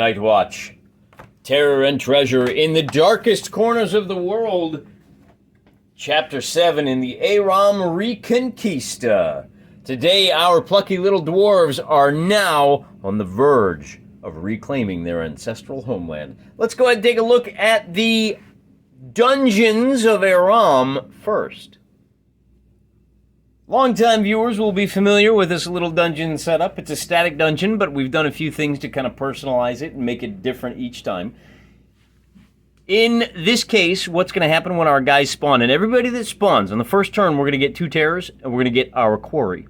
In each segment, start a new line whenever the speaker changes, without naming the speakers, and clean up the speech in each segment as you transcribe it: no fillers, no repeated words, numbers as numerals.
Night Watch. Terror and treasure in the darkest corners of the world. Chapter 7 in the Airom Reconquista. Today, our plucky little dwarves are now on the verge of reclaiming their ancestral homeland. Let's go ahead and take a look at the Dungeons of Aram first. Longtime viewers will be familiar with this little dungeon setup. It's a static dungeon, but we've done a few things to kind of personalize it and make it different each time. In this case, what's going to happen when our guys spawn, and everybody that spawns, on the first turn, we're going to get 2 terrors, and we're going to get our quarry.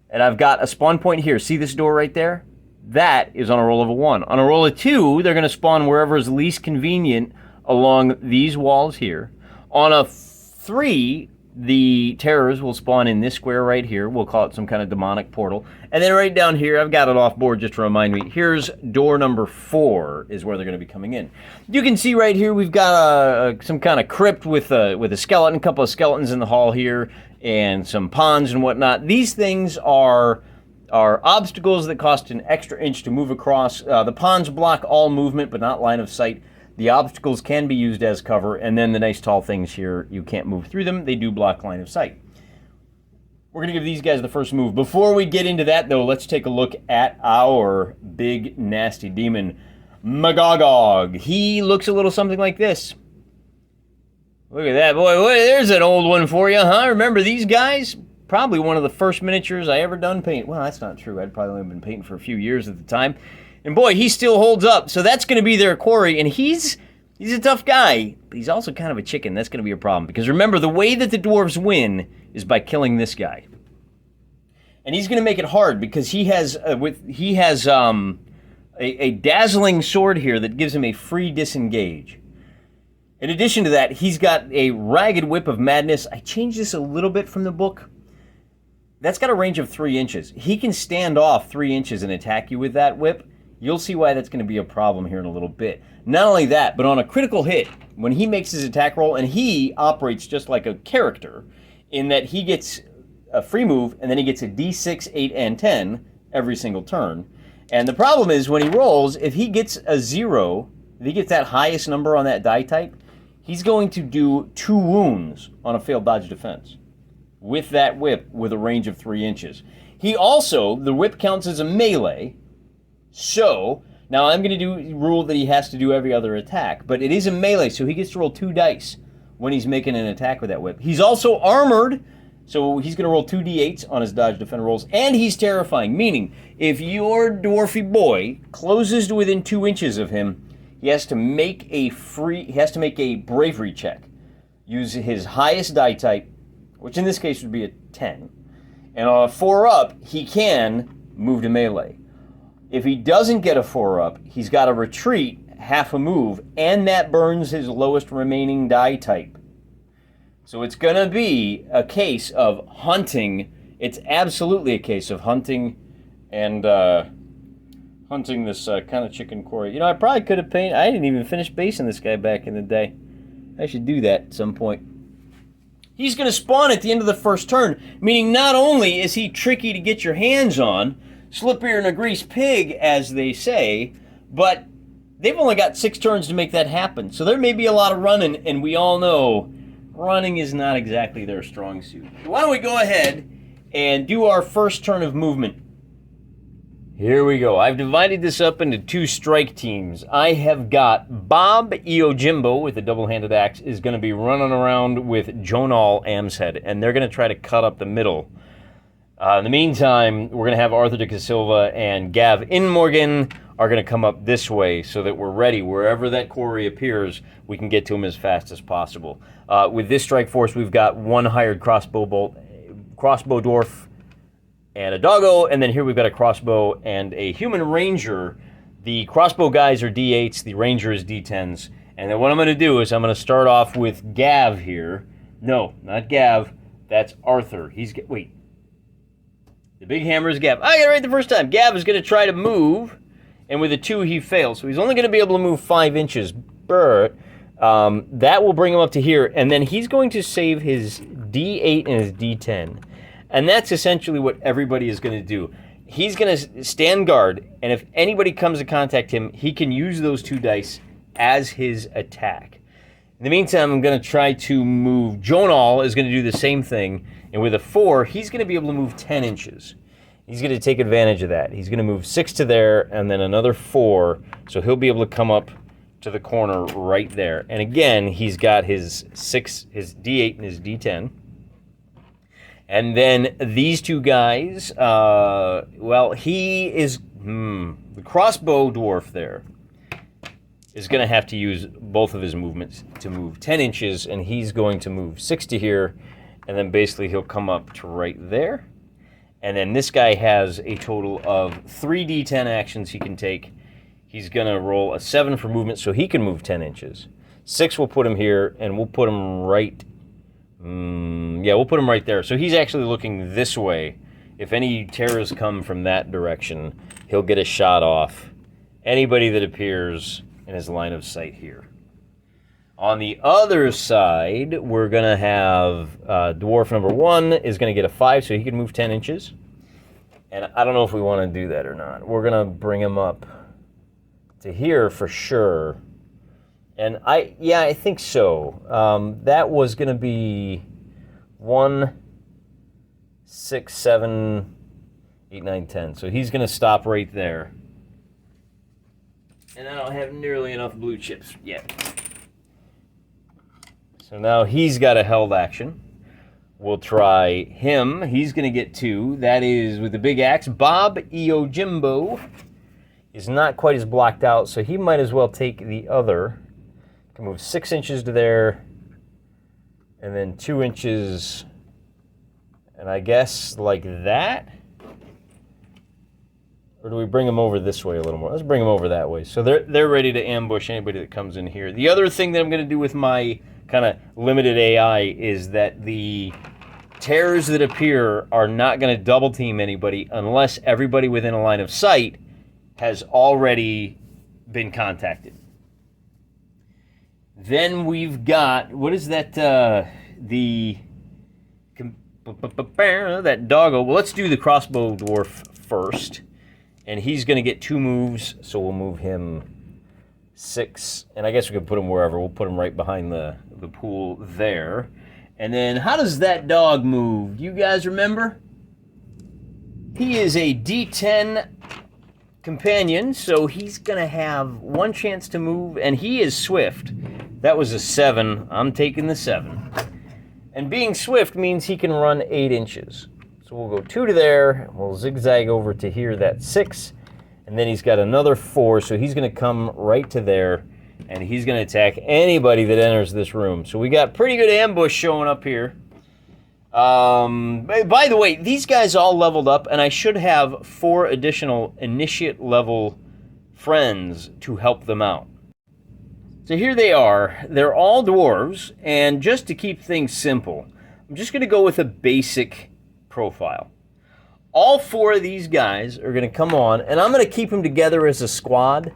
And I've got a spawn point here. See this door right there? That is on a roll of a 1. On a roll of 2, they're going to spawn wherever is least convenient along these walls here. On a 3, the terrors will spawn in this square right here. We'll call it some kind of demonic portal. And then right down here, I've got it off board just to remind me. Here's door number 4 is where they're going to be coming in. You can see right here we've got some kind of crypt with a skeleton, a couple of skeletons in the hall here, and some ponds and whatnot. These things are obstacles that cost an extra inch to move across. The ponds block all movement, but not line of sight. The obstacles can be used as cover, and then the nice tall things here, you can't move through them. They do block line of sight. We're going to give these guys the first move. Before we get into that, though, let's take a look at our big, nasty demon, Magogog. He looks a little something like this. Look at that. Boy, there's an old one for you, huh? Remember these guys? Probably one of the first miniatures I ever done paint. Well, that's not true. I'd probably only been painting for a few years at the time. And boy, he still holds up. So that's going to be their quarry. And he's a tough guy, but he's also kind of a chicken. That's going to be a problem. Because remember, the way that the dwarves win is by killing this guy. And he's going to make it hard because he has a dazzling sword here that gives him a free disengage. In addition to that, he's got a ragged whip of madness. I changed this a little bit from the book. That's got a range of 3 inches. He can stand off 3 inches and attack you with that whip. You'll see why that's going to be a problem here in a little bit. Not only that, but on a critical hit, when he makes his attack roll, and he operates just like a character, in that he gets a free move, and then he gets a d6, 8, and 10 every single turn. And the problem is, when he rolls, if he gets a 0, if he gets that highest number on that die type, he's going to do 2 wounds on a failed dodge defense with that whip with a range of 3 inches. He also, the whip counts as a melee. So, now I'm going to do rule that he has to do every other attack, but it is a melee, so he gets to roll 2 dice when he's making an attack with that whip. He's also armored, so he's going to roll 2 d8s on his dodge defend rolls, and he's terrifying, meaning if your dwarfy boy closes to within 2 inches of him, he has to make a bravery check. Use his highest die type, which in this case would be a 10, and on a 4 up, he can move to melee. If he doesn't get a 4 up, he's got to retreat half a move, and that burns his lowest remaining die type. So it's going to be a case of hunting. It's absolutely a case of hunting and hunting this kind of chicken quarry. You know, I probably could have painted. I didn't even finish basing this guy back in the day. I should do that at some point. He's going to spawn at the end of the first turn, meaning not only is he tricky to get your hands on, slipperier than a greased pig, as they say, but they've only got 6 turns to make that happen. So there may be a lot of running, and we all know running is not exactly their strong suit. So why don't we go ahead and do our first turn of movement. Here we go. I've divided this up into 2 strike teams. I have got Bob Iojimbo with a double-handed axe is going to be running around with Jonal Amshead, and they're going to try to cut up the middle. In the meantime, we're going to have Arthur de Casilva and Gav Inmorgan are going to come up this way so that we're ready. Wherever that quarry appears, we can get to him as fast as possible. With this strike force, we've got 1 hired crossbow dwarf, and a doggo, and then here we've got a crossbow and a human ranger. The crossbow guys are D8s, the ranger is D10s. And then what I'm going to do is I'm going to start off with Gav here. No, not Gav. That's Arthur. Wait. The big hammer is Gav. I got it right the first time. Gav is going to try to move, and with a 2 he fails. So he's only going to be able to move 5 inches. But that will bring him up to here, and then he's going to save his D8 and his D10. And that's essentially what everybody is going to do. he's going to stand guard, and if anybody comes to contact him, he can use those 2 dice as his attack. In the meantime, I'm going to try to move. Jonal is going to do the same thing, and with a 4, he's going to be able to move 10 inches. He's going to take advantage of that. He's going to move 6 to there, and then another 4, so he'll be able to come up to the corner right there. And again, he's got his D8 and his D10. And then these 2 guys, well, he is, the Crossbow Dwarf there is going to have to use both of his movements to move 10 inches, and he's going to move 6 to here, and then basically he'll come up to right there. And then this guy has a total of 3 D10 actions he can take. He's going to roll a 7 for movement, so he can move 10 inches. 6 will put him here, and we'll put him right... yeah, we'll put him right there. So he's actually looking this way. If any terrors come from that direction, he'll get a shot off anybody that appears in his line of sight here. On the other side, we're going to have dwarf number 1 is going to get a 5, so he can move 10 inches. And I don't know if we want to do that or not. We're going to bring him up to here for sure. And I think so. That was going to be 1, 6, 7, 8, 9, 10. So he's going to stop right there. And I don't have nearly enough blue chips yet. So now he's got a held action. We'll try him. He's going to get 2. That is with the big axe. Bob Iojimbo is not quite as blocked out, so he might as well take the other. Can move 6 inches to there, and then 2 inches, and I guess like that? Or do we bring them over this way a little more? Let's bring them over that way. So they're ready to ambush anybody that comes in here. The other thing that I'm going to do with my kind of limited AI is that the terrors that appear are not going to double team anybody unless everybody within a line of sight has already been contacted. Then we've got, what is that, that doggo. Well, let's do the Crossbow Dwarf first. And he's going to get 2 moves, so we'll move him 6. And I guess we can put him wherever. We'll put him right behind the pool there. And then how does that dog move? Do you guys remember? He is a D10 companion, so he's going to have 1 chance to move, and he is swift. That was a 7. I'm taking the 7. And being swift means he can run 8 inches. So we'll go 2 to there, we'll zigzag over to here, that's 6, and then he's got another 4, so he's going to come right to there, and he's going to attack anybody that enters this room. So we got pretty good ambush showing up here. By the way, these guys all leveled up, and I should have 4 additional initiate level friends to help them out. So here they are. They're all dwarves, and just to keep things simple, I'm just going to go with a basic profile. All 4 of these guys are going to come on, and I'm going to keep them together as a squad.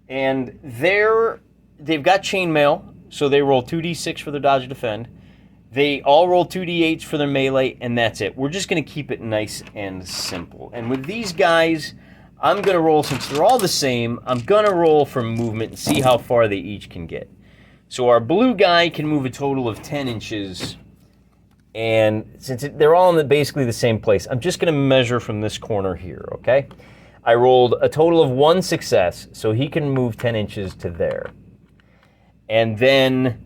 And they've got chainmail, so they roll 2d6 for their dodge and defend. They all roll 2d8s for their melee, and that's it. We're just going to keep it nice and simple. And with these guys, I'm going to roll, since they're all the same, I'm going to roll for movement and see how far they each can get. So our blue guy can move a total of 10 inches. And since they're all in basically the same place, I'm just going to measure from this corner here, okay? I rolled a total of 1 success, so he can move 10 inches to there. And then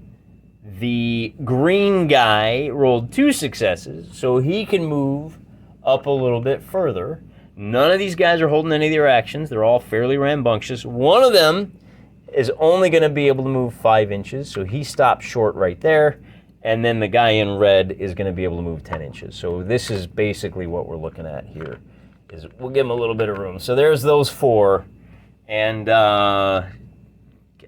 the green guy rolled 2 successes, so he can move up a little bit further. None of these guys are holding any of their actions. They're all fairly rambunctious. One of them is only going to be able to move 5 inches, so he stops short right there. And then the guy in red is going to be able to move 10 inches. So this is basically what we're looking at here. Is we'll give him a little bit of room. So there's those 4. And I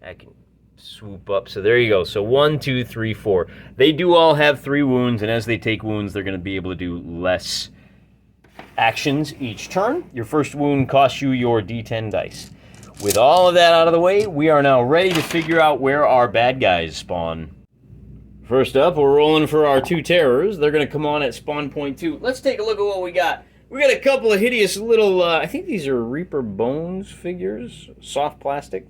can swoop up. So there you go. So 1, 2, 3, 4. They do all have 3 wounds. And as they take wounds, they're going to be able to do less actions each turn. Your first wound costs you your D10 dice. With all of that out of the way, we are now ready to figure out where our bad guys spawn. First up, we're rolling for our 2 terrors. They're going to come on at spawn point 2. Let's take a look at what we got. We got a couple of hideous little, I think these are Reaper Bones figures, soft plastic.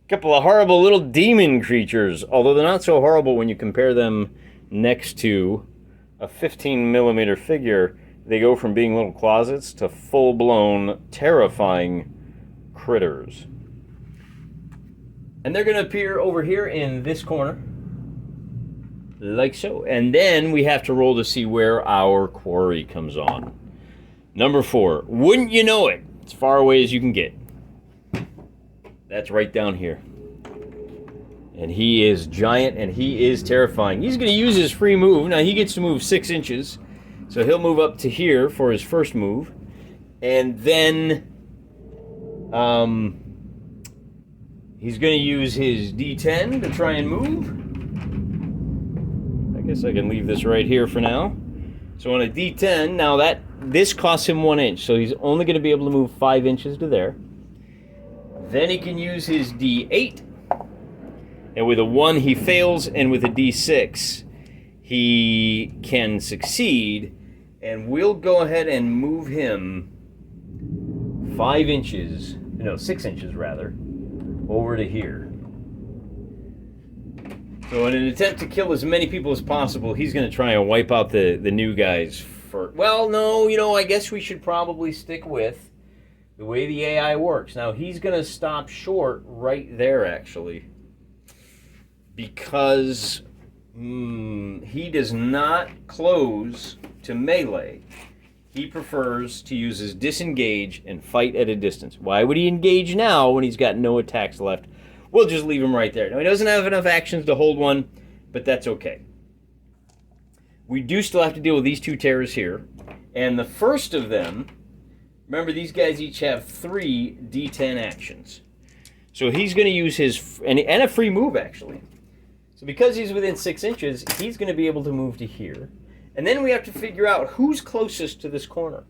A couple of horrible little demon creatures, although they're not so horrible when you compare them next to a 15mm figure. They go from being little closets to full-blown, terrifying critters. And they're going to appear over here in this corner, like so. And then we have to roll to see where our quarry comes on. Number 4, wouldn't you know it, as far away as you can get. That's right down here. And he is giant and he is terrifying. He's going to use his free move. Now he gets to move 6 inches. So he'll move up to here for his first move. And then he's going to use his D10 to try and move. I guess I can leave this right here for now. So on a D10, now this costs him 1 inch. So he's only going to be able to move 5 inches to there. Then he can use his D8. And with a 1 he fails, and with a D6 he can succeed. And we'll go ahead and move him 6 inches rather, over to here. So in an attempt to kill as many people as possible, he's going to try and wipe out the new guys first. Well, no, I guess we should probably stick with the way the AI works. Now, he's going to stop short right there, actually, because he does not close to melee. He prefers to use his disengage and fight at a distance. Why would he engage now when he's got no attacks left? We'll just leave him right there. Now, he doesn't have enough actions to hold one, but that's okay. We do still have to deal with these 2 terrors here. And the first of them, remember, these guys each have 3 D10 actions. So he's going to use his, and a free move, actually. So because he's within 6 inches, he's going to be able to move to here. And then we have to figure out who's closest to this corner.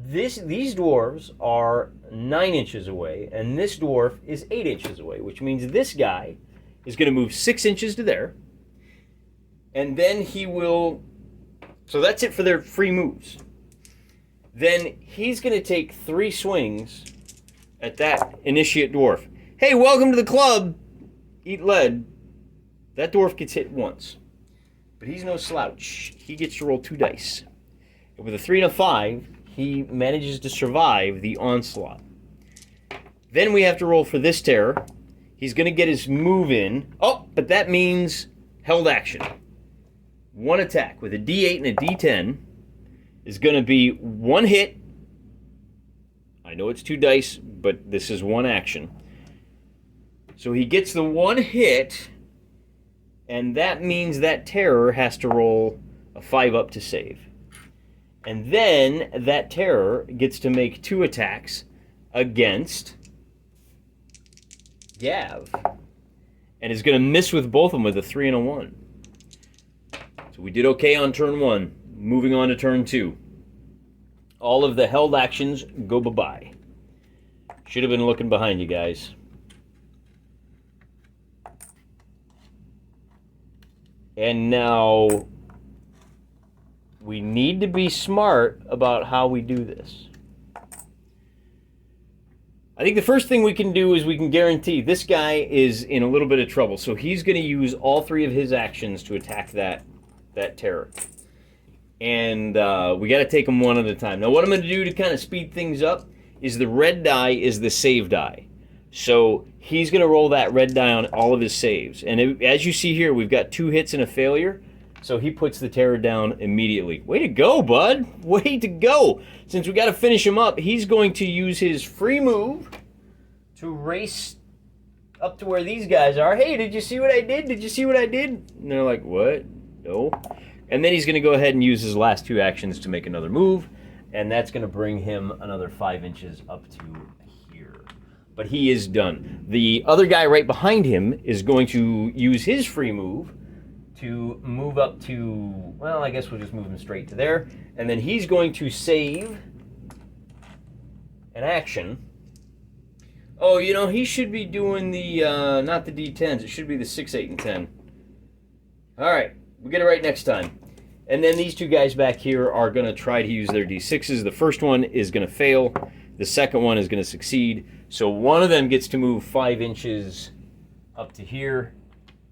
These dwarves are 9 inches away, and this dwarf is 8 inches away, which means this guy is going to move 6 inches to there. And then he will... So that's it for their free moves. Then he's going to take 3 swings at that initiate dwarf. Hey, welcome to the club! Eat lead. That dwarf gets hit once. But he's no slouch. He gets to roll 2 dice. And with a 3 and a 5, he manages to survive the onslaught. Then we have to roll for this terror. He's going to get his move in. Oh, but that means held action. 1 attack with a D8 and a D10 is going to be 1 hit. I know it's 2 dice, but this is 1 action. So he gets the 1 hit, and that means that terror has to roll a 5 up to save. And then that terror gets to make 2 attacks against Gav. And is going to miss with both of them with a 3 and a 1. So we did okay on turn 1. Moving on to turn 2. All of the held actions go bye-bye. Should have been looking behind you guys. And now we need to be smart about how we do this. I think the first thing we can do is we can guarantee this guy is in a little bit of trouble. So he's going to use all 3 of his actions to attack that terror. And we got to take them one at a time. Now what I'm going to do to kind of speed things up is the red die is the save die. So he's going to roll that red die on all of his saves. And as you see here, we've got 2 hits and a failure. So he puts the terror down immediately. Way to go, bud. Way to go. Since we got to finish him up, he's going to use his free move to race up to where these guys are. Hey, did you see what I did? Did you see what I did? And they're like, what? No. And then he's going to go ahead and use his last 2 actions to make another move. And that's going to bring him another 5 inches up to here. But he is done. The other guy right behind him is going to use his free move to move up to, well, I guess we'll just move him straight to there. And then he's going to save an action. Oh, you know, he should be doing the, not the D10s. It should be the 6, 8, and 10. All right, we'll get it right next time. And then these two guys back here are going to try to use their D6s. The first one is going to fail. The second one is going to succeed. So one of them gets to move 5 inches up to here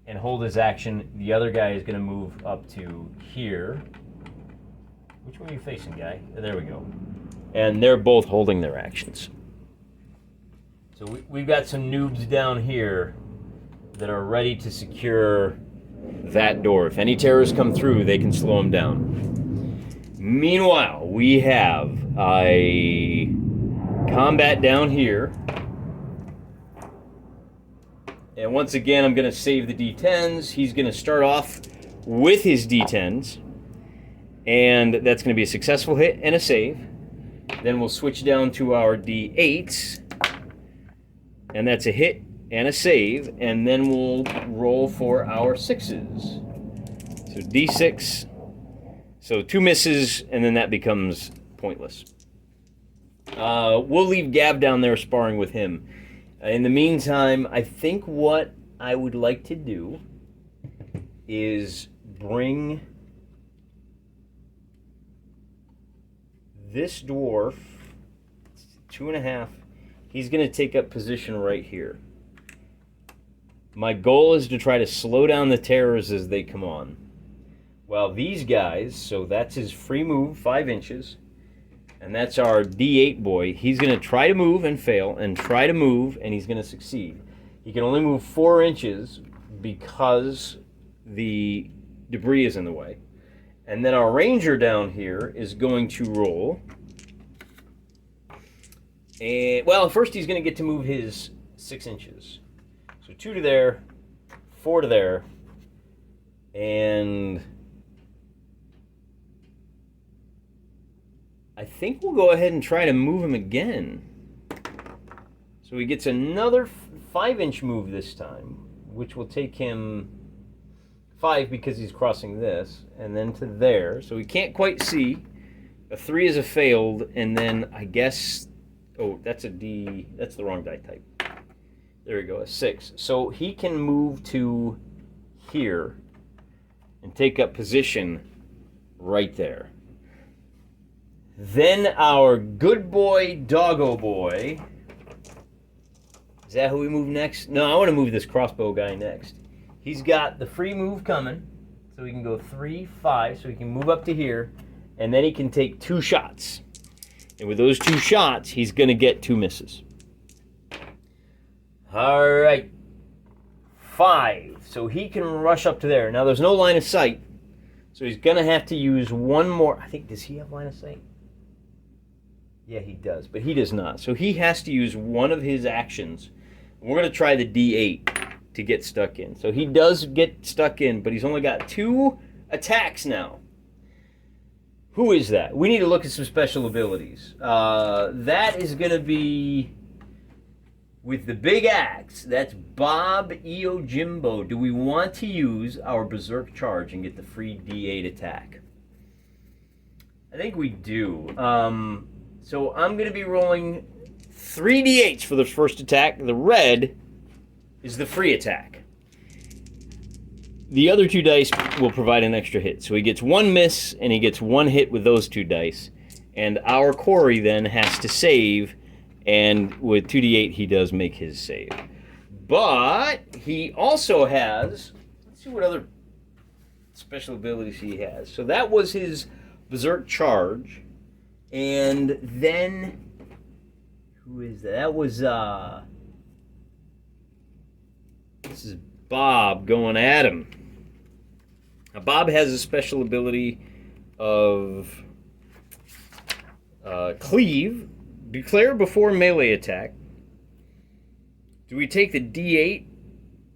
and hold his action. The other guy is going to move up to here. Which one are you facing, guy? There we go. And they're both holding their actions. So we've got some noobs down here that are ready to secure that door. If any terrorists come through, they can slow them down. Meanwhile, we have a combat down here. And once again, I'm going to save the D10s. He's going to start off with his D10s. And that's going to be a successful hit and a save. Then we'll switch down to our D8s. And that's a hit and a save. And then we'll roll for our 6s. So D6. So 2 misses, and then that becomes pointless. We'll leave Gav down there sparring with him. In the meantime, I think what I would like to do is bring this dwarf, 2.5, he's going to take up position right here. My goal is to try to slow down the terrors as they come on. Well, these guys, so that's his free move, 5 inches. And that's our D8 boy. He's going to try to move and fail, and try to move, and he's going to succeed. He can only move 4 inches because the debris is in the way. And then our ranger down here is going to roll. And, well, first he's going to get to move his 6 inches. So 2 to there, 4 to there, and I think we'll go ahead and try to move him again. So he gets another 5-inch move this time, which will take him 5 because he's crossing this, and then to there. So he can't quite see. A 3 is a failed, and then I guess, oh, that's a D, that's the wrong die type. There we go, a 6. So he can move to here and take up position right there. Then our good boy, doggo boy. Is that who we move next? No, I want to move this crossbow guy next. He's got the free move coming, so he can go 3, 5, so he can move up to here, and then he can take 2 shots. And with those 2 shots, he's going to get 2 misses. All right, 5. So he can rush up to there. Now, there's no line of sight, so he's going to have to use one more. I think, does he have line of sight? Yeah, he does, but he does not. So he has to use one of his actions. We're going to try the D8 to get stuck in. So he does get stuck in, but he's only got 2 attacks now. Who is that? We need to look at some special abilities. That is going to be with the big axe. That's Bob Eojimbo. Do we want to use our Berserk Charge and get the free D8 attack? I think we do. So I'm going to be rolling 3 D8s for the first attack. The red is the free attack. The other 2 dice will provide an extra hit. So he gets 1 miss, and he gets 1 hit with those 2 dice. And our Corey then has to save, and with 2d8 he does make his save. But he also has, let's see what other special abilities he has. So that was his Berserk Charge. And then, who is that? That was, this is Bob going at him. Now, Bob has a special ability of Cleave. Declare before melee attack. Do we take the D8?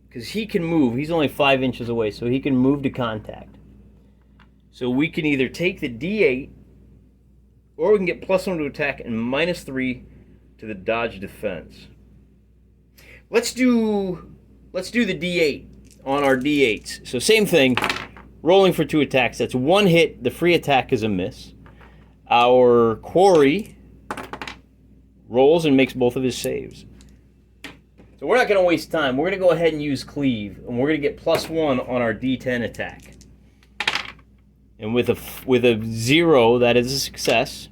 Because he can move. He's only 5 inches away, so he can move to contact. So we can either take the D8, or we can get +1 to attack and -3 to the dodge defense. Let's do the D8 on our D8s. So same thing, rolling for 2 attacks. That's 1 hit. The free attack is a miss. Our quarry rolls and makes both of his saves. So we're not going to waste time. We're going to go ahead and use Cleave, and we're going to get +1 on our D10 attack. And with a 0, that is a success.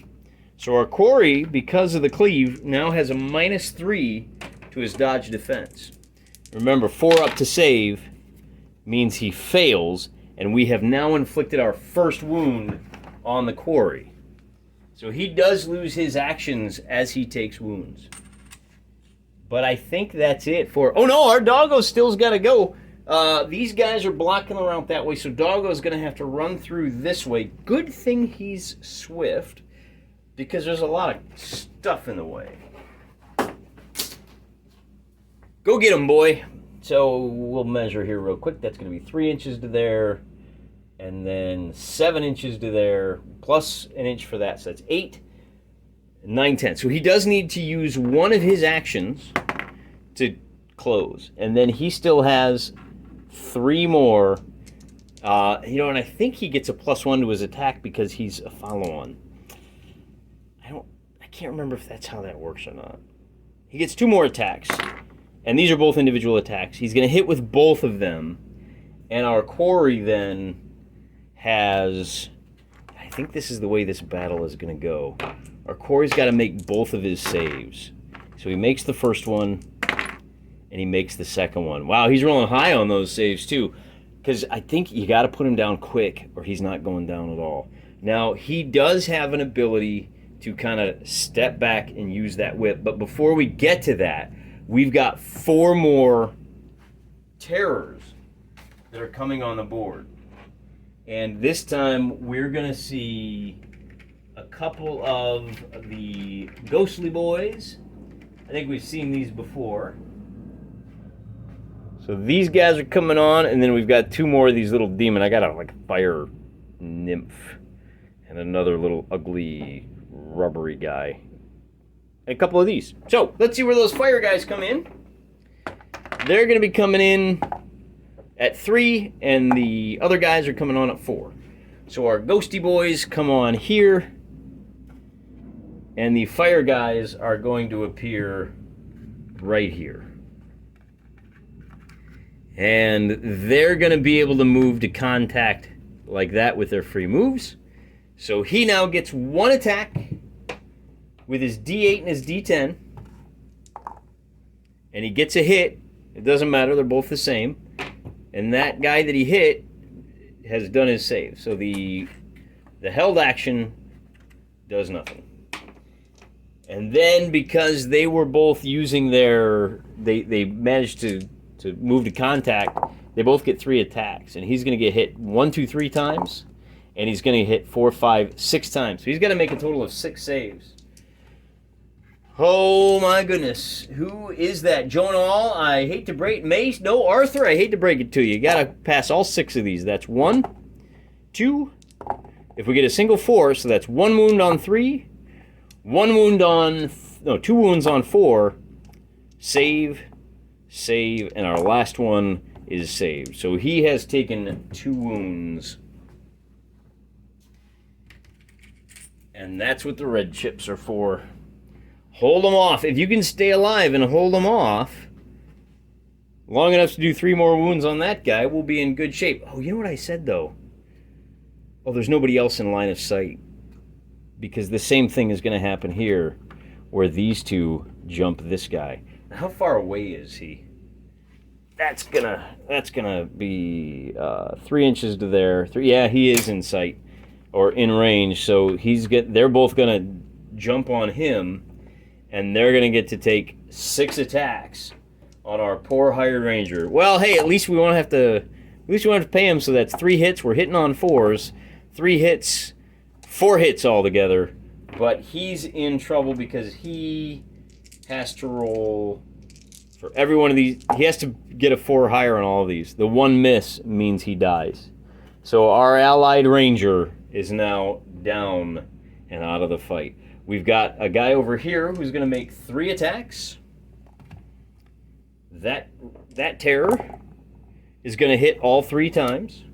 So our quarry, because of the cleave, now has a -3 to his dodge defense. Remember, 4 up to save means he fails, and we have now inflicted our first wound on the quarry. So he does lose his actions as he takes wounds. But I think that's it for... Oh no, our doggo still's got to go. These guys are blocking around that way, so doggo's going to have to run through this way. Good thing he's swift, because there's a lot of stuff in the way. Go get him, boy. So we'll measure here real quick. That's going to be 3 inches to there, and then 7 inches to there, plus an inch for that. So that's 8, 9, 10. So he does need to use one of his actions to close, and then he still has 3 more. And I think he gets a +1 to his attack because he's a follow-on. I can't remember if that's how that works or not. He gets 2 more attacks, and these are both individual attacks. He's going to hit with both of them, and our quarry then has... I think this is the way this battle is going to go. Our quarry's got to make both of his saves. So he makes the first one, and he makes the second one. Wow, he's rolling high on those saves too, because I think you got to put him down quick, or he's not going down at all. Now, he does have an ability to kind of step back and use that whip. But before we get to that, we've got 4 more terrors that are coming on the board. And this time, we're going to see a couple of the ghostly boys. I think we've seen these before. So these guys are coming on, and then we've got 2 more of these little demon. I got a fire nymph and another little ugly rubbery guy. And a couple of these. So let's see where those fire guys come in. They're going to be coming in at 3, and the other guys are coming on at 4. So our ghosty boys come on here, and the fire guys are going to appear right here. And they're going to be able to move to contact like that with their free moves. So he now gets 1 attack with his D8 and his D10. And he gets a hit. It doesn't matter, they're both the same. And that guy that he hit has done his save. So the held action does nothing. And then because they were both using their... They managed to move to contact, they both get 3 attacks. And he's going to get hit 1, 2, 3 times. And he's going to hit 4, 5, 6 times. So he's got to make a total of 6 saves. Oh my goodness. Who is that? Jonal, I hate to break... Mace? No, Arthur, I hate to break it to you. You got to pass all 6 of these. That's 1, 2. If we get a single 4, so that's 1 wound on 3. 1 wound on... No, 2 wounds on 4. Save, save, and our last one is saved. So he has taken 2 wounds. And that's what the red chips are for. Hold them off. If you can stay alive and hold them off long enough to do 3 more wounds on that guy, we'll be in good shape. Oh, you know what I said, though? Oh, there's nobody else in line of sight. Because the same thing is going to happen here, where these 2 jump this guy. How far away is he? That's gonna be 3 inches to there. 3. Yeah, he is in sight or in range. So they're both gonna jump on him, and they're gonna get to take 6 attacks on our poor hired ranger. Well, hey, at least we won't have to pay him. So that's 3 hits. We're hitting on 4s. 3 hits, 4 hits altogether. But he's in trouble because he has to roll for every one of these. He has to get a 4 or higher on all of these. The 1 miss means he dies. So our allied ranger is now down and out of the fight. We've got a guy over here who's going to make 3 attacks. That terror is going to hit all 3 times.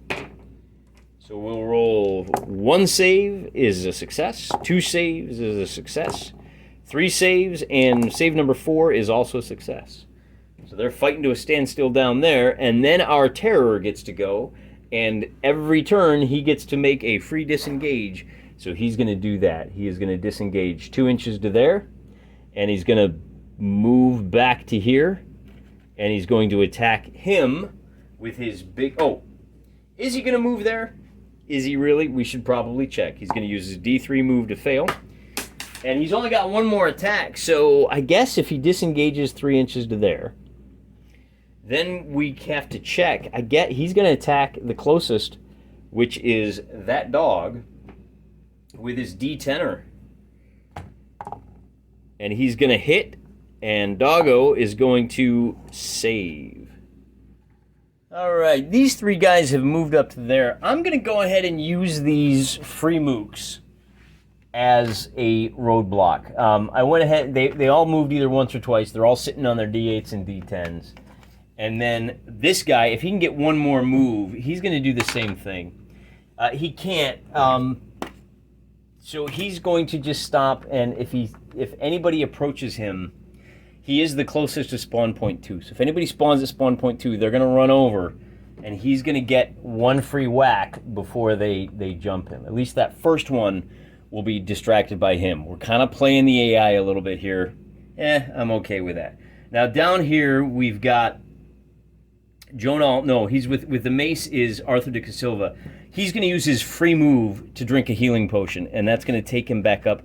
So we'll roll 1 save is a success, 2 saves is a success, 3 saves, and save number 4 is also a success. So they're fighting to a standstill down there, and then our terror gets to go, And every turn, he gets to make a free disengage. So he's going to do that. He is going to disengage 2 inches to there. And he's going to move back to here. And he's going to attack him with his big... Oh, is he going to move there? Is he really? We should probably check. He's going to use his D3 move to fail. And he's only got one more attack. So I guess if he disengages 3 inches to there, then we have to check. He's going to attack the closest, which is that dog, with his D10er. And he's going to hit, and Doggo is going to save. All right, these 3 guys have moved up to there. I'm going to go ahead and use these free mooks as a roadblock. I went ahead, they all moved either once or twice. They're all sitting on their D8s and D10s. And then this guy, if he can get one more move, he's going to do the same thing. He can't. So he's going to just stop, and if anybody approaches him, he is the closest to spawn point 2. So if anybody spawns at spawn point 2, they're going to run over, and he's going to get one free whack before they jump him. At least that first one will be distracted by him. We're kind of playing the AI a little bit here. I'm okay with that. Now down here we've got Jonal. No, he's with the mace is Arthur de Casilva. He's going to use his free move to drink a healing potion, and that's going to take him back up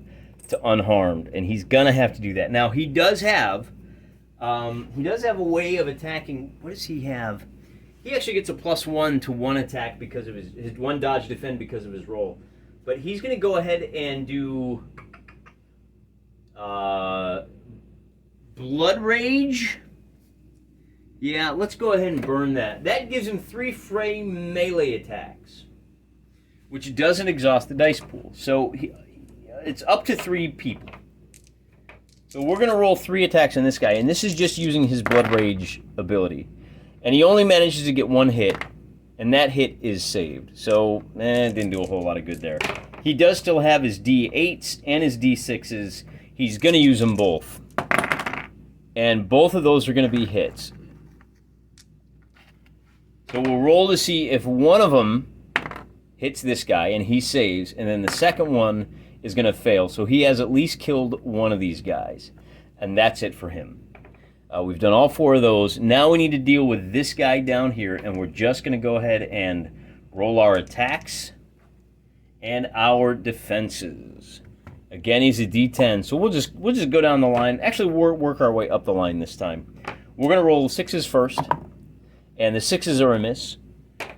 to unharmed, and he's going to have to do that. Now he does have a way of attacking. What does he have? He actually gets a +1 to 1 attack because of his 1 dodge defend because of his roll. But he's going to go ahead and do Blood Rage. Yeah, let's go ahead and burn that. That gives him 3 fray melee attacks, which doesn't exhaust the dice pool. So it's up to 3 people. So we're going to roll 3 attacks on this guy, and this is just using his Blood Rage ability. And he only manages to get 1 hit, and that hit is saved. So, it didn't do a whole lot of good there. He does still have his D8s and his D6s. He's going to use them both. And both of those are going to be hits. So we'll roll to see if one of them hits this guy, and he saves, and then the second one is going to fail. So he has at least killed one of these guys, and that's it for him. We've done all 4 of those. Now we need to deal with this guy down here, and we're just going to go ahead and roll our attacks and our defenses. Again, he's a D10, so we'll just go down the line. Actually, work our way up the line this time. We're going to roll 6s first, and the 6s are a miss.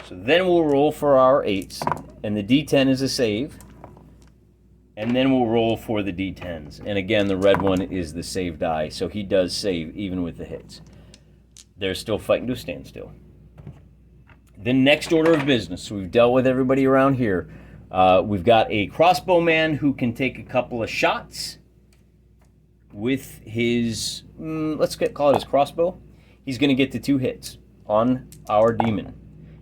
So then we'll roll for our 8s, and the D10 is a save. And then we'll roll for the D10s. And again, the red one is the save die, so he does save even with the hits. They're still fighting to a standstill. The next order of business. So we've dealt with everybody around here. We've got a crossbow man who can take a couple of shots with his, call it his crossbow. He's going to get to 2 hits on our demon.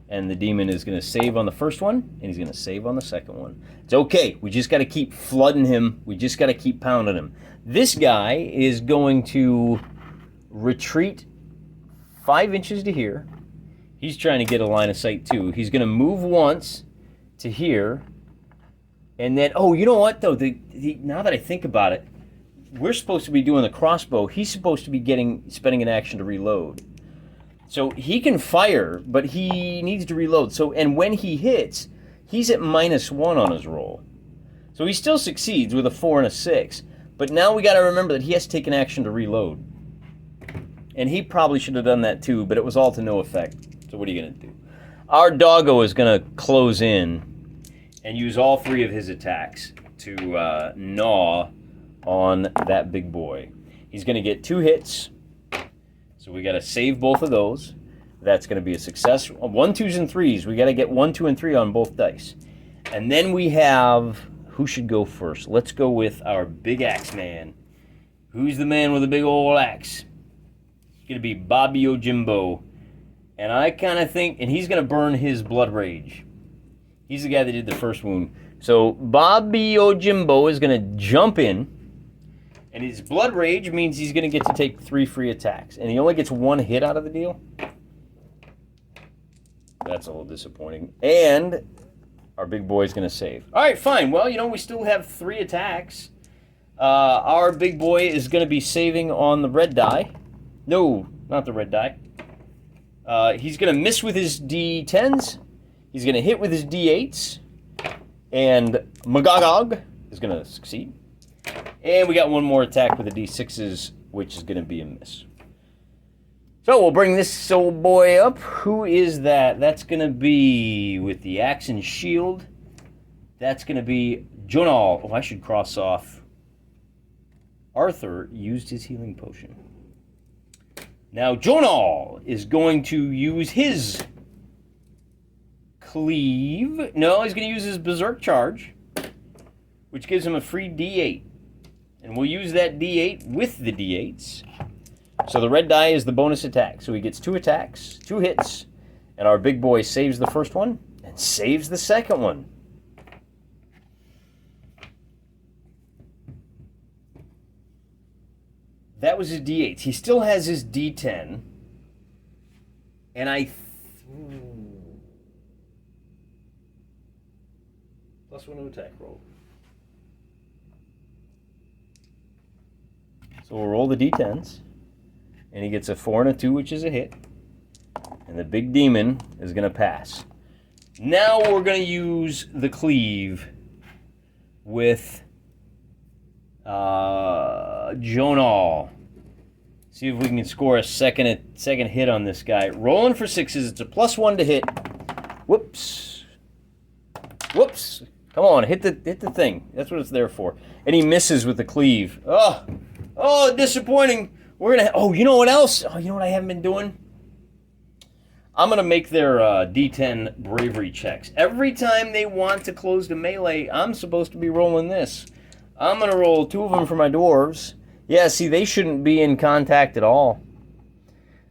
And the demon is going to save on the first one, and he's going to save on the second one. It's okay. We just got to keep flooding him. We just got to keep pounding him. This guy is going to retreat 5 inches to here. He's trying to get a line of sight, too. He's going to move once to here. And then, oh, you know what, though? Now that I think about it, we're supposed to be doing the crossbow. He's supposed to be spending an action to reload. So he can fire, but he needs to reload. So, and when he hits, he's at -1 on his roll. So he still succeeds with a 4 and a 6. But now we got to remember that he has to take an action to reload. And he probably should have done that too, but it was all to no effect. So what are you going to do? Our doggo is going to close in and use all 3 of his attacks to gnaw on that big boy. He's going to get 2 hits. So we got to save both of those. That's going to be a success. 1, 2s, and 3s. We got to get 1, 2, and 3 on both dice. And then we have, who should go first? Let's go with our big axe man. Who's the man with the big old axe? It's going to be Bobby Ojimbo. And I kind of think, and he's going to burn his blood rage. He's the guy that did the first wound. So Bobby Ojimbo is going to jump in. And his blood rage means he's going to get to take 3 free attacks. And he only gets 1 hit out of the deal. That's a little disappointing. And our big boy's going to save. All right, fine. Well, you know, we still have 3 attacks. Our big boy is going to be saving on the red die. No, not the red die. He's going to miss with his D10s. He's going to hit with his D8s. And Magogog is going to succeed. And we got one more attack with the D6s, which is going to be a miss. So we'll bring this old boy up. Who is that? That's going to be with the axe and shield. That's going to be Jonal. Oh, I should cross off. Arthur used his healing potion. Now Jonal is going to use his cleave. No, he's going to use his berserk charge, which gives him a free D8. And we'll use that D8 with the D8s. So the red die is the bonus attack. So he gets 2 attacks, 2 hits, and our big boy saves the first one and saves the second one. That was his D8. He still has his D10. And plus 1 to attack roll. So we'll roll the D10s. And he gets a 4 and a 2, which is a hit. And the big demon is going to pass. Now we're going to use the cleave with Jonal. See if we can score a second hit on this guy. Rolling for 6s. It's a +1 to hit. Whoops. Whoops. Come on, hit the thing. That's what it's there for. And he misses with the cleave. Oh, disappointing. We're gonna. Oh, you know what else? Oh, you know what I haven't been doing? I'm gonna make their D10 bravery checks. Every time they want to close the melee, I'm supposed to be rolling this. I'm gonna roll 2 of them for my dwarves. Yeah, see, they shouldn't be in contact at all.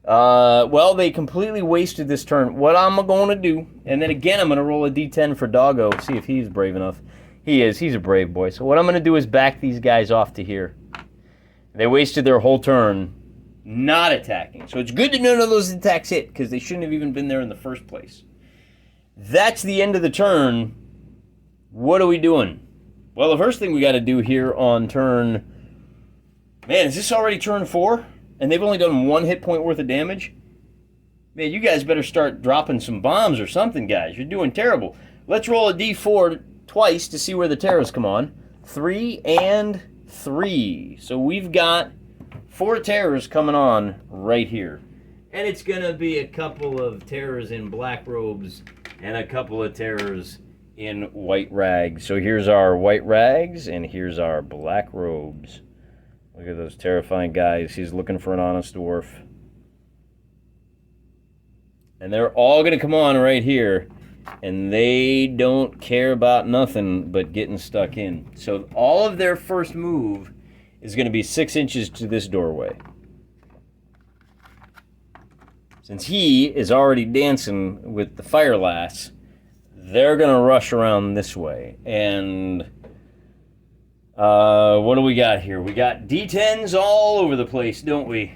Well, they completely wasted this turn. What I'm gonna do, and then again, I'm gonna roll a D10 for Doggo. See if he's brave enough. He is. He's a brave boy. So what I'm gonna do is back these guys off to here. They wasted their whole turn not attacking. So it's good that none of those attacks hit, because they shouldn't have even been there in the first place. That's the end of the turn. What are we doing? Well, the first thing we got to do here on turn... Man, is this already turn 4? And they've only done 1 hit point worth of damage? Man, you guys better start dropping some bombs or something, guys. You're doing terrible. Let's roll a D4 twice to see where the terrors come on. 3 and... 3. So we've got 4 terrors coming on right here. And it's going to be a couple of terrors in black robes and a couple of terrors in white rags. So here's our white rags and here's our black robes. Look at those terrifying guys. He's looking for an honest dwarf. And they're all going to come on right here. And they don't care about nothing but getting stuck in. So all of their first move is going to be 6 inches to this doorway. Since he is already dancing with the fire lass, they're going to rush around this way. And what do we got here? We got D10s all over the place, don't we?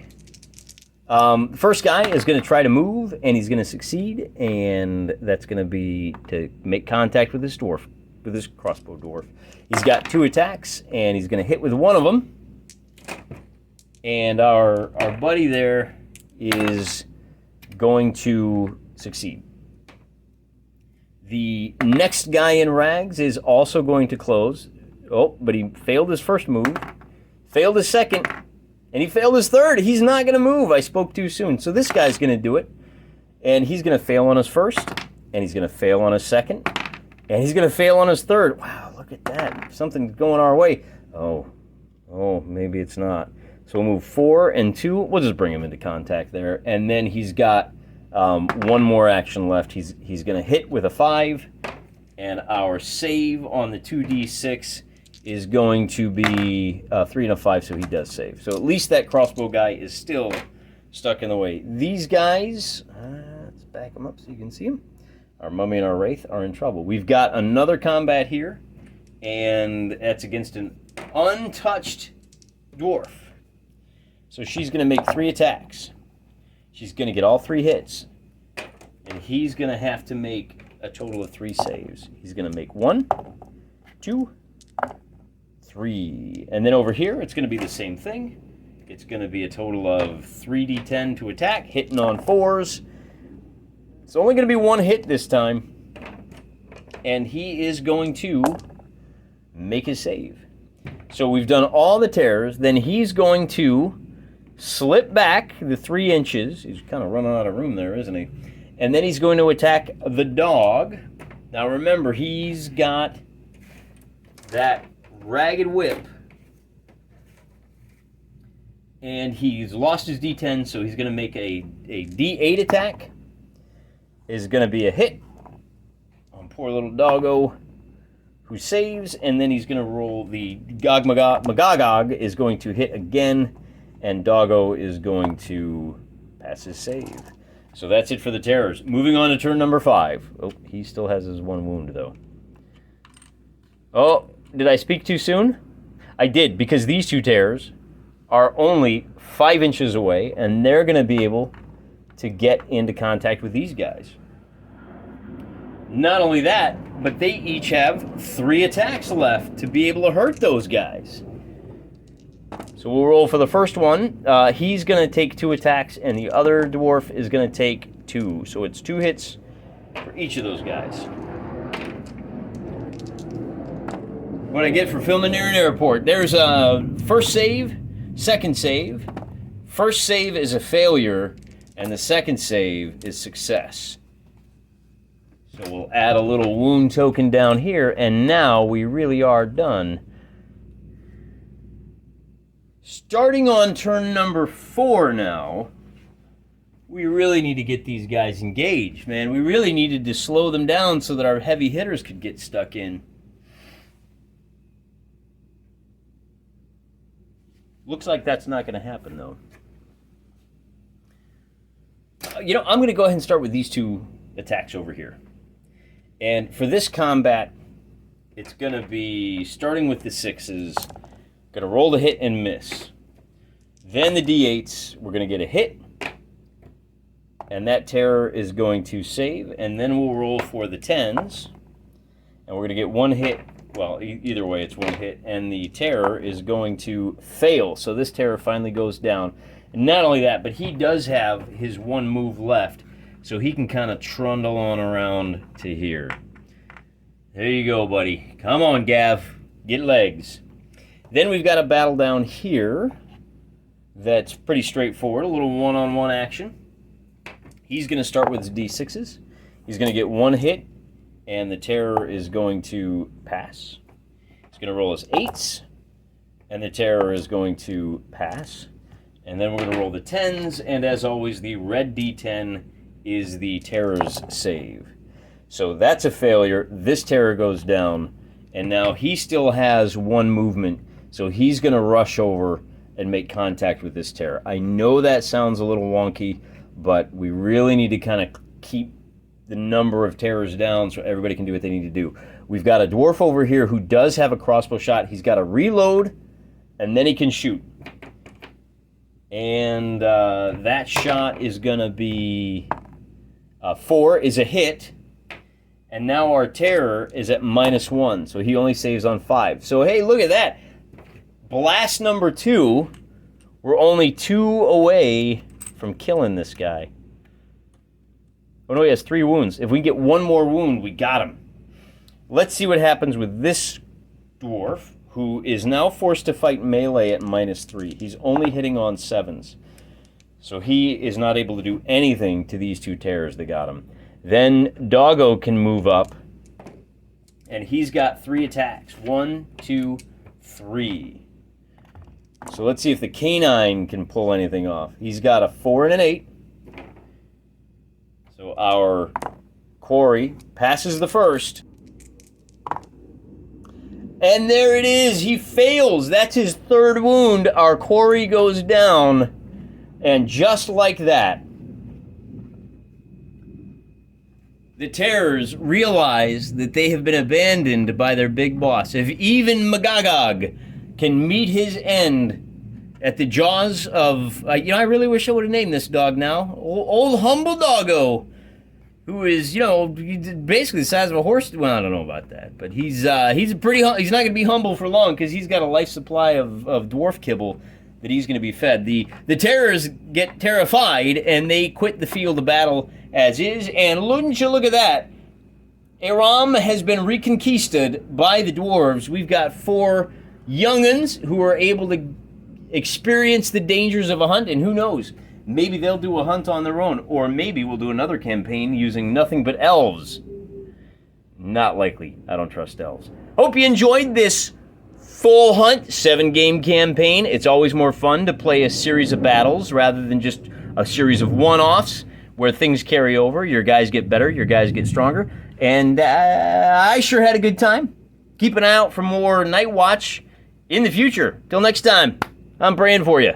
The first guy is going to try to move, and he's going to succeed, and that's going to be to make contact with this dwarf, with this crossbow dwarf. He's got 2 attacks, and he's going to hit with 1 of them. And our buddy there is going to succeed. The next guy in rags is also going to close. Oh, but he failed his first move, failed his second, and he failed his third. He's not going to move. I spoke too soon. So this guy's going to do it. And he's going to fail on his first. And he's going to fail on his second. And he's going to fail on his third. Wow, look at that. Something's going our way. Oh, maybe it's not. So we'll move 4 and 2. We'll just bring him into contact there. And then he's got 1 more action left. He's going to hit with a 5. And our save on the 2d6 is going to be 3 and a 5, so he does save. So at least that crossbow guy is still stuck in the way. These guys, let's back them up so you can see them. Our mummy and our wraith are in trouble. We've got another combat here, and that's against an untouched dwarf. So she's going to make 3 attacks. She's going to get all 3 hits. And he's going to have to make a total of 3 saves. He's going to make 1, 2, 3. And then over here, it's going to be the same thing. It's going to be a total of 3d10 to attack, hitting on 4s. It's only going to be 1 hit this time. And he is going to make his save. So we've done all the tears. Then he's going to slip back the 3 inches. He's kind of running out of room there, isn't he? And then he's going to attack the dog. Now remember, he's got that ragged whip. And he's lost his d10, so he's going to make a d8 attack. Is going to be a hit on poor little doggo, who saves. And then he's going to roll the Magogog is going to hit again. And doggo is going to pass his save. So that's it for the terrors. Moving on to turn number 5. Oh, he still has his 1 wound, though. Oh, did I speak too soon? I did, because these 2 terrors are only 5 inches away, and they're going to be able to get into contact with these guys. Not only that, but they each have 3 attacks left to be able to hurt those guys. So we'll roll for the first one. He's going to take 2 attacks, and the other dwarf is going to take 2. So it's 2 hits for each of those guys. What I get for filming near an airport. There's a first save, second save. First save is a failure, and the second save is success. So we'll add a little wound token down here, and now we really are done. Starting on turn number 4 now, we really need to get these guys engaged, man. We really needed to slow them down so that our heavy hitters could get stuck in. Looks like that's not going to happen, though. I'm going to go ahead and start with these 2 attacks over here. And for this combat, it's going to be starting with the 6s. Going to roll the hit and miss. Then the d8s, we're going to get a hit. And that terror is going to save. And then we'll roll for the 10s. And we're going to get 1 hit. Well, either way, it's 1 hit. And the terror is going to fail. So this terror finally goes down. And not only that, but he does have his 1 move left. So he can kind of trundle on around to here. There you go, buddy. Come on, Gav. Get legs. Then we've got a battle down here that's pretty straightforward, a little one-on-one action. He's going to start with his d6s. He's going to get 1 hit, and the terror is going to pass. He's going to roll his 8s, and the terror is going to pass. And then we're going to roll the 10s, and as always, the red d10 is the terror's save. So that's a failure. This terror goes down, and now he still has 1 movement. So he's going to rush over and make contact with this terror. I know that sounds a little wonky, but we really need to kind of keep the number of terrors down so everybody can do what they need to do. We've got a dwarf over here who does have a crossbow shot. He's got to reload, and then he can shoot. And that shot is going to be 4 is a hit. And now our terror is at -1, so he only saves on 5. So hey, look at that. Blast number 2, we're only 2 away from killing this guy. Oh no, he has 3 wounds. If we get 1 more wound, we got him. Let's see what happens with this dwarf, who is now forced to fight melee at -3. He's only hitting on 7s. So he is not able to do anything to these 2 terrors that got him. Then Doggo can move up, and he's got 3 attacks. 1, 2, 3. So let's see if the canine can pull anything off. He's got a 4 and an 8. So our quarry passes the first. And there it is. He fails. That's his 3rd wound. Our quarry goes down. And just like that, the terrors realize that they have been abandoned by their big boss. If even Magogog can meet his end at the jaws of... I really wish I would have named this dog now. Old Humble Doggo. who is, basically the size of a horse. Well, I don't know about that, but he's he's not going to be humble for long because he's got a life supply of dwarf kibble that he's going to be fed. The terrors get terrified and they quit the field of battle as is. And wouldn't you look at that? Airom has been reconquisted by the dwarves. We've got 4 young'uns who are able to experience the dangers of a hunt, and who knows? Maybe they'll do a hunt on their own, or maybe we'll do another campaign using nothing but elves. Not likely. I don't trust elves. Hope you enjoyed this full hunt 7-game campaign. It's always more fun to play a series of battles rather than just a series of one-offs where things carry over. Your guys get better, your guys get stronger, and I sure had a good time. Keep an eye out for more Night Watch in the future. Till next time, I'm praying for you.